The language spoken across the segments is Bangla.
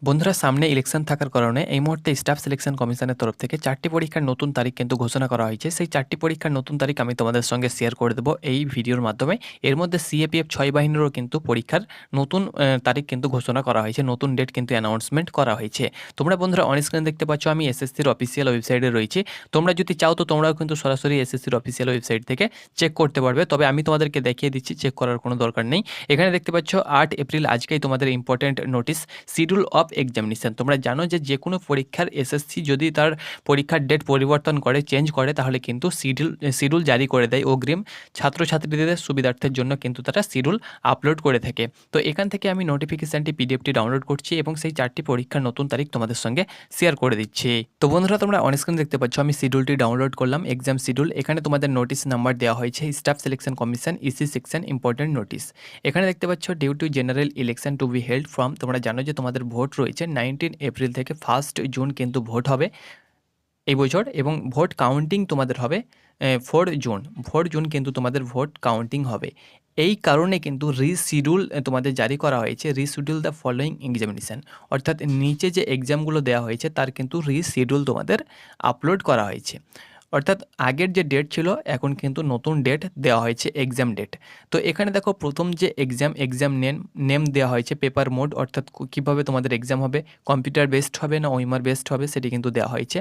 বন্ধুরা সামনে ইলেকশন থাকার কারণে এই মুহূর্তে স্টাফ সিলেকশন কমিশনের তরফ থেকে 4টি পরীক্ষার নতুন তারিখ কিন্তু ঘোষণা করা হয়েছে। সেই 4টি পরীক্ষার নতুন তারিখ আমি তোমাদের সঙ্গে শেয়ার করে দেবো এই ভিডিওর মাধ্যমে। এর মধ্যে সিএপিএফ 6 বাহিনীরও কিন্তু পরীক্ষার নতুন তারিখ কিন্তু ঘোষণা করা হয়েছে, নতুন ডেট কিন্তু অ্যানাউন্সমেন্ট করা হয়েছে। তোমরা বন্ধুরা অন স্ক্রিনে দেখতে পাচ্ছ আমি এসএসসির অফিসিয়াল ওয়েবসাইটে রয়েছি। তোমরা যদি চাও তো তোমরাও কিন্তু সরাসরি এসএসসির অফিসিয়াল ওয়েবসাইট থেকে চেক করতে পারবে, তবে আমি তোমাদেরকে দেখিয়ে দিচ্ছি, চেক করার কোনো দরকার নেই। এখানে দেখতে পাচ্ছ 8 এপ্রিল আজকেই তোমাদের important notice schedule of examination. তোমরা জানো যে কোনো পরীক্ষার এসএসসি যদি তার পরীক্ষার ডেট পরিবর্তন করে, চেঞ্জ করে, তাহলে কিন্তু শিডিউল জারি করে দেয়। অগ্রিম ছাত্রছাত্রীদের সুবিধার্থের জন্য কিন্তু তারা শিডিউল আপলোড করে থাকে। তো এখান থেকে আমি নোটিফিকেশানটি পিডিএফটি ডাউনলোড করছি এবং সেই 4টি পরীক্ষার নতুন তারিখ তোমাদের সঙ্গে শেয়ার করে দিচ্ছি। তো বন্ধুরা তোমরা অন স্ক্রিন দেখতে পাচ্ছ আমি শিডিউলটি ডাউনলোড করলাম, এক্সাম শিডিউল। এখানে তোমাদের নোটিশ নাম্বার দেওয়া হয়েছে staff selection commission EC section important notice. এখানে দেখতে পাচ্ছ due to general election to be held from, তোমরা জানো যে তোমাদের ভোট রয়েছে 19 এপ্রিল থেকে 1 জুন কিন্তু ভোট হবে এই বছর, এবং ভোট কাউন্টিং তোমাদের হবে 4 জুন কিন্তু তোমাদের ভোট কাউন্টিং হবে। এই কারণে কিন্তু রিশিডিউল তোমাদের জারি করা হয়েছে, রিশিডিউল দ্য ফলোয়িং এক্সামিনেশান, অর্থাৎ নিচে যে এক্সামগুলো দেওয়া হয়েছে তার কিন্তু রিশিডিউল তোমাদের আপলোড করা হয়েছে। অর্থাৎ আগের যে ডেট ছিল এখন কিন্তু নতুন ডেট দেওয়া হয়েছে, এক্সাম ডেট। তো এখানে দেখো প্রথম যে এক্সাম নেম দেওয়া হয়েছে, পেপার মোড, অর্থাৎ কীভাবে তোমাদের এক্সাম হবে, কম্পিউটার বেসড হবে না ওইমার বেসড হবে সেটি কিন্তু দেওয়া হয়েছে।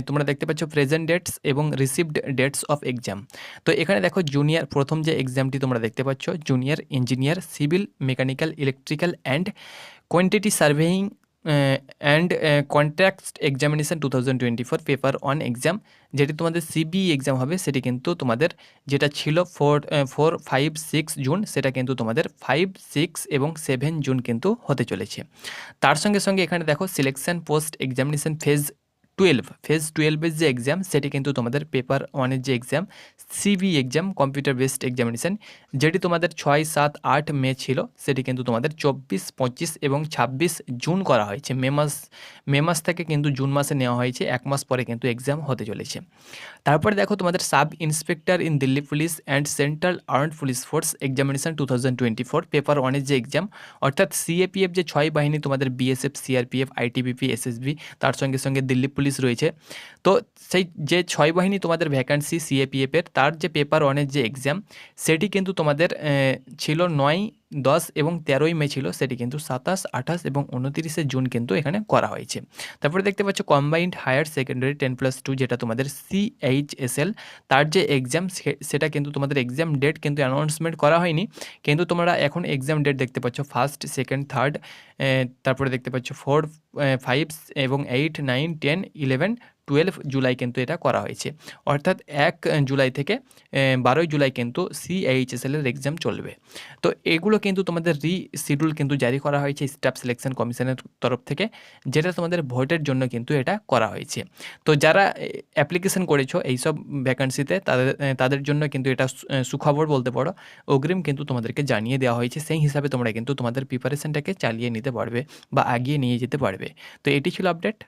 তোমরা দেখতে পাচ্ছ প্রেজেন্ট ডেটস এবং রিসিভড ডেটস অফ এক্সাম। তো এখানে দেখো জুনিয়র, প্রথম যে এক্সামটি তোমরা দেখতে পাচ্ছ junior engineer civil mechanical electrical and quantity surveying and contract examination 2024 paper 1 exam, যেটি তোমাদের সিবিই এক্সাম হবে সেটি কিন্তু তোমাদের যেটা ছিল 4, 5, 6 জুন, সেটা কিন্তু তোমাদের 5, 6 এবং 7 জুন কিন্তু হতে চলেছে। তার সঙ্গে সঙ্গে এখানে দেখো সিলেকশন পোস্ট এক্সামিনেশান ফেজ 12 যে এক্সাম সেটি কিন্তু তোমাদের পেপার 1-এর যে exam CB exam computer based examination, যেটি তোমাদের 6, 7, 8 মে ছিল, সেটি কিন্তু তোমাদের 24, 25 এবং 26 জুন করা হয়েছে। মে মাস থেকে কিন্তু জুন মাসে নেওয়া হয়েছে, 1 মাস পরে কিন্তু এক্সাম হতে চলেছে। তারপরে দেখো তোমাদের sub inspector in Delhi police and central armed police force examination 2024 paper 1-এর যে এক্সাম, অর্থাৎ সিএপিএফ যে 6 বাহিনী তোমাদের বিএসএফ, সিআরপিএফ, আইটিবিপি, এসএসবি, তার সঙ্গে সঙ্গে দিল্লি পুলিশ রয়েছে। তো সেই যে 6 বাহিনী তোমাদের ভ্যাকান্সি সিএপিএফের, তার যে পেপার 1-এর যে এক্সাম সেটি কিন্তু তোমাদের ছিল 9, 10 এবং 13 মে ছিল, সেটি কিন্তু 27, 28 এবং 29 জুন কিন্তু এখানে করা হয়েছে। তারপরে দেখতে পাচ্ছ কম্বাইন্ড হায়ার সেকেন্ডারি 10+2 যেটা তোমাদের সিএইচএসএল, তার যে এক্সাম সেটা কিন্তু তোমাদের এক্সাম ডেট কিন্তু অ্যানাউন্সমেন্ট করা হয়নি, কিন্তু তোমরা এখন এক্সাম ডেট দেখতে পাচ্ছ 1st, 2nd, 3rd, তারপরে দেখতে পাচ্ছ 4, 5 এবং 8, 9, 10, 11, 12 জুলাই কিন্তু এটা করা হয়েছে। অর্থাৎ 1 জুলাই থেকে 12 জুলাই কিন্তু সিএইচএসএলের এক্সাম চলবে। তো এগুলো কিন্তু তোমাদের রিশিডিউল কিন্তু জারি করা হয়েছে স্টাফ সিলেকশন কমিশনের তরফ থেকে, যেটা তোমাদের ভোটের জন্য কিন্তু এটা করা হয়েছে। তো যারা অ্যাপ্লিকেশন করেছো এইসব ভ্যাকান্সিতে তাদের জন্য কিন্তু এটা সুখবর বলতে পারো, অগ্রিম কিন্তু তোমাদেরকে জানিয়ে দেওয়া হয়েছে, সেই হিসাবে তোমরা কিন্তু তোমাদের প্রিপারেশনটাকে চালিয়ে নিতে পারবে বা এগিয়ে নিয়ে যেতে পারবে। তো এটি ছিল আপডেট।